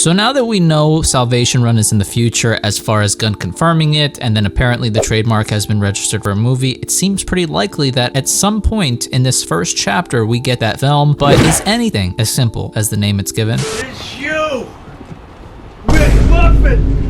So now that we know Salvation Run is in the future as far as Gunn confirming it, and then apparently the trademark has been registered for a movie, it seems pretty likely that at some point in this first chapter we get that film. But is anything as simple as the name it's given? It's you! Rick Muffin!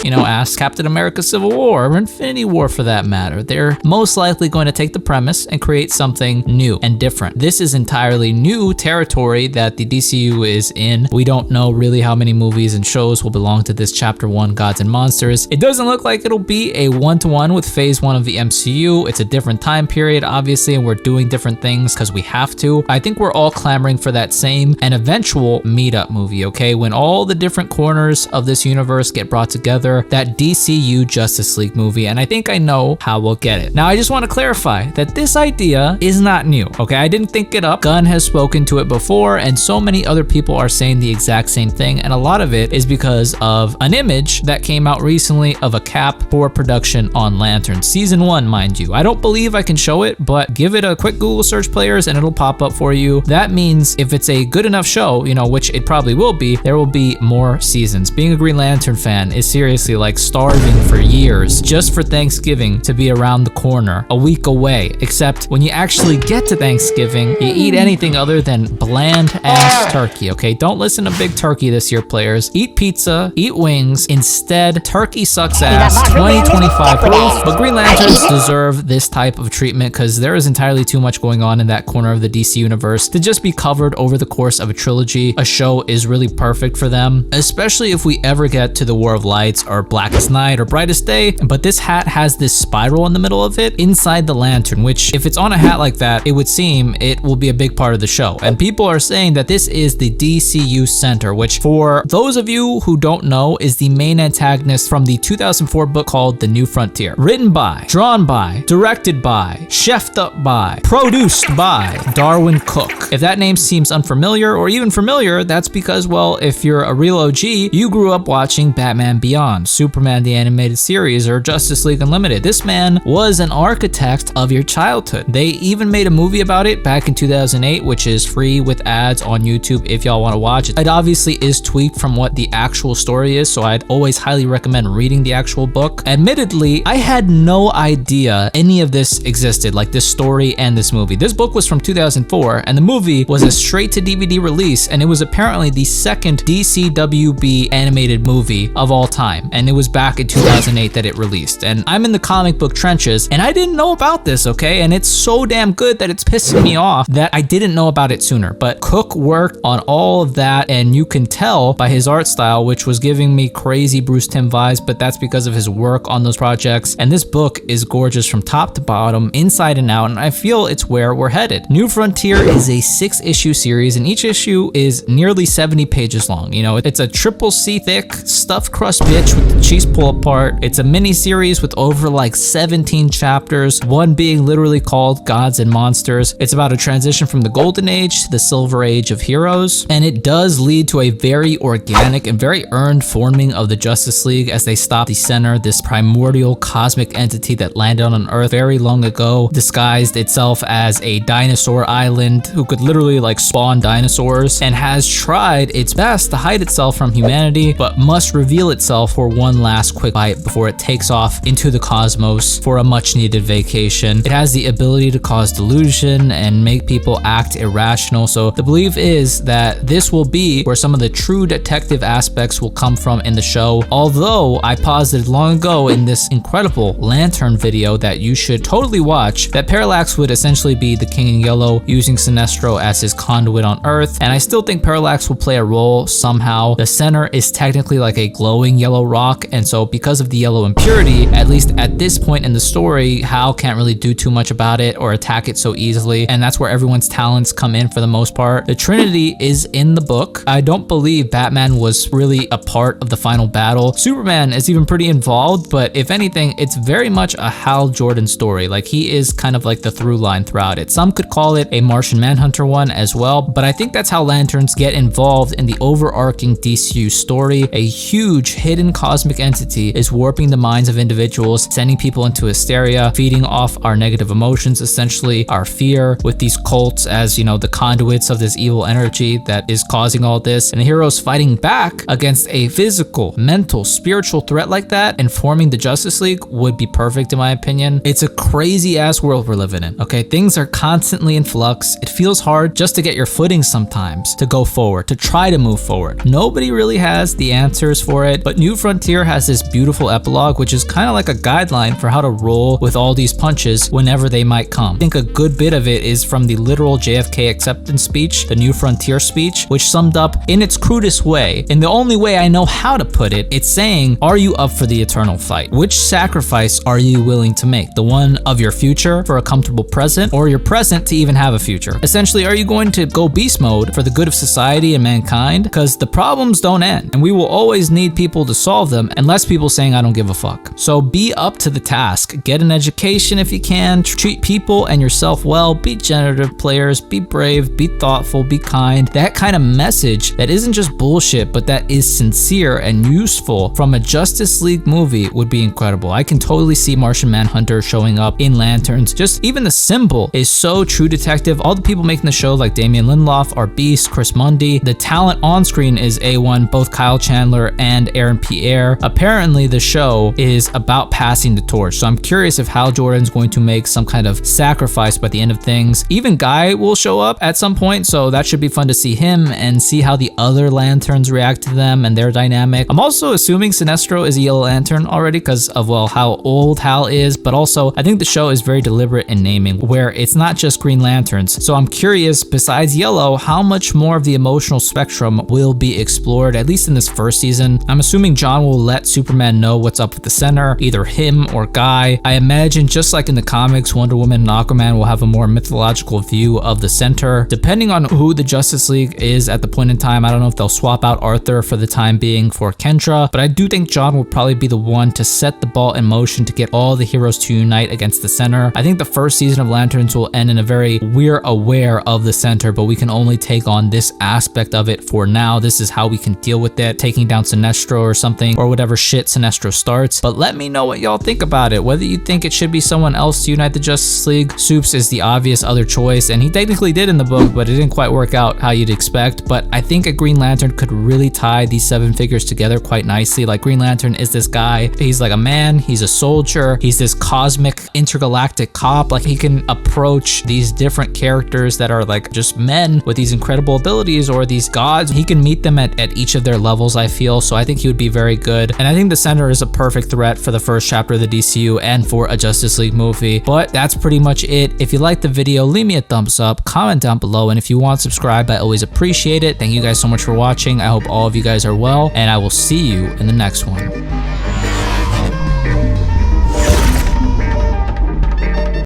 You know, ask Captain America Civil War or Infinity War for that matter. They're most likely going to take the premise and create something new and different. This is entirely new territory that the DCU is in. We don't know really how many movies and shows will belong to this Chapter 1 Gods and Monsters. It doesn't look like it'll be a one-to-one with Phase 1 of the MCU. It's a different time period, obviously, and we're doing different things because we have to. I think we're all clamoring for that same and eventual meetup movie, okay? When all the different corners of this universe get brought together, that DCU Justice League movie, and I think I know how we'll get it. Now, I just want to clarify that this idea is not new, okay? I didn't think it up. Gunn has spoken to it before, and so many other people are saying the exact same thing, and a lot of it is because of an image that came out recently of a cap for production on Lantern. Season 1, mind you. I don't believe I can show it, but give it a quick Google search, players, and it'll pop up for you. That means if it's a good enough show, you know, which it probably will be, there will be more seasons. Being a Green Lantern fan is seriously like starving for years just for Thanksgiving to be around the corner, a week away. Except when you actually get to Thanksgiving, you eat anything other than bland ass turkey, okay? Don't listen to Big Turkey this year, players. Eat pizza, eat wings. Instead, turkey sucks ass. 2025 proof. But Green Lanterns deserve this type of treatment because there is entirely too much going on in that corner of the DC universe to just be covered over the course of a trilogy. A show is really perfect for them, especially if we ever get to the War of Lights or Blackest Night or Brightest Day. But this hat has this spiral in the middle of it inside the lantern, which if it's on a hat like that, it would seem it will be a big part of the show. And people are saying that this is the DCU Center, which for those of you who don't know is the main antagonist from the 2004 book called The New Frontier. Written by, drawn by, directed by, chefed up by, produced by Darwin Cook. If that name seems unfamiliar or even familiar, that's because, well, if you're a real OG, you grew up watching Batman Beyond, Superman the Animated Series, or Justice League Unlimited. This man was an architect of your childhood. They even made a movie about it back in 2008, which is free with ads on YouTube if y'all want to watch it. It obviously is tweaked from what the actual story is, so I'd always highly recommend reading the actual book. Admittedly, I had no idea any of this existed, like this story and this movie. This book was from 2004, and the movie was a straight-to-DVD release, and it was apparently the second DCWB animated movie of all time. And it was back in 2008 that it released. And I'm in the comic book trenches, and I didn't know about this, okay? And it's so damn good that it's pissing me off that I didn't know about it sooner. But Cook worked on all of that, and you can tell by his art style, which was giving me crazy Bruce Timm vibes, but that's because of his work on those projects. And this book is gorgeous from top to bottom, inside and out, and I feel it's where we're headed. New Frontier is a 6-issue series, and each issue is nearly 70 pages long. You know, it's a triple C thick stuffed crust bitch with the cheese pull apart. It's a mini series with over like 17 chapters, one being literally called Gods and Monsters. It's about a transition from the Golden Age to the Silver Age of heroes, and it does lead to a very organic and very earned forming of the Justice League as they stop the Center, this primordial cosmic entity that landed on Earth very long ago, disguised itself as a dinosaur island who could literally like spawn dinosaurs, and has tried its best to hide itself from humanity, but must reveal itself for one last quick bite before it takes off into the cosmos for a much needed vacation. It has the ability to cause delusion and make people act irrational, so the belief is that this will be where some of the true detective aspects will come from in the show. Although I posited long ago in this incredible Lantern video that you should totally watch that Parallax would essentially be the King in Yellow, using Sinestro as his conduit on Earth, and I still think Parallax will play a role somehow. The Center is technically like a glowing yellow rock, and so because of the yellow impurity, at least at this point in the story, Hal can't really do too much about it or attack it so easily, and that's where everyone's talents come in for the most part. The Trinity is in the book. I don't believe Batman was really a part of the final battle. Superman is even pretty involved, but if anything, it's very much a Hal Jordan story. Like, he is kind of like the through line throughout it. Some could call it a Martian Manhunter one as well, but I think that's how Lanterns get involved in the overarching DCU story, a huge hidden cosmic entity is warping the minds of individuals, sending people into hysteria, feeding off our negative emotions, essentially our fear, with these cults as, you know, the conduits of this evil energy that is causing all this. And the heroes fighting back against a physical, mental, spiritual threat like that and forming the Justice League would be perfect in my opinion. It's a crazy ass world we're living in, okay? Things are constantly in flux. It feels hard just to get your footing sometimes, to go forward, to try to move forward. Nobody really has the answers for it, but New Frontier has this beautiful epilogue, which is kind of like a guideline for how to roll with all these punches whenever they might come. I think a good bit of it is from the literal JFK acceptance speech, the New Frontier speech, which summed up in its crudest way, in the only way I know how to put it, it's saying, are you up for the eternal fight? Which sacrifice are you willing to make? The one of your future for a comfortable present, or your present to even have a future? Essentially, are you going to go beast mode for the good of society and mankind? Because the problems don't end, and we will always need people to solve them, and less people saying I don't give a fuck. So be up to the task. Get an education if you can, treat people and yourself well, be generative players, be brave, be thoughtful, be kind. That kind of message that isn't just bullshit, but that is sincere and useful from a Justice League movie would be incredible. I can totally see Martian Manhunter showing up in Lanterns. Just even the symbol is so True Detective. All the people making the show like Damian Lindelof are Beast, Chris Mundy. The talent on screen is A1, both Kyle Chandler and Aaron Pierre. Apparently the show is about passing the torch, so I'm curious if Hal Jordan's going to make some kind of sacrifice by the end of things. Even Guy will show up at some point, so that should be fun to see him and see how the other Lanterns react to them and their dynamic. I'm also assuming Sinestro is a Yellow Lantern already because of, well, how old Hal is, but also I think the show is very deliberate in naming, where it's not just Green Lanterns. So I'm curious, besides Yellow, how much more of the emotional spectrum will be explored, at least in this first season. I'm assuming John will let Superman know what's up with the center, either him or Guy. I imagine just like in the comics, Wonder Woman and Aquaman will have a more mythological view of the center. Depending on who the Justice League is at the point in time, I don't know if they'll swap out Arthur for the time being for Kendra, but I do think John will probably be the one to set the ball in motion to get all the heroes to unite against the center. I think the first season of Lanterns will end in a very, we're aware of the center, but we can only take on this aspect of it for now. This is how we can deal with it, taking down Sinestro or something, or whatever shit Sinestro starts. But let me know what y'all think about it, whether you think it should be someone else to unite the Justice League. Supes is the obvious other choice, and he technically did in the book, but it didn't quite work out how you'd expect. But I think a Green Lantern could really tie these seven figures together quite nicely. Like, Green Lantern is this guy, he's like a man, he's a soldier, he's this cosmic intergalactic cop. Like, he can approach these different characters that are like just men with these incredible abilities, or these gods. He can meet them at each of their levels, I feel. So I think he would be very good, and I think the center is a perfect threat for the first chapter of the DCU and for a Justice League movie. But that's pretty much it. If you liked the video, leave me a thumbs up, comment down below, and if you want to subscribe, I always appreciate it. Thank you guys so much for watching. I hope all of you guys are well, and I will see you in the next one.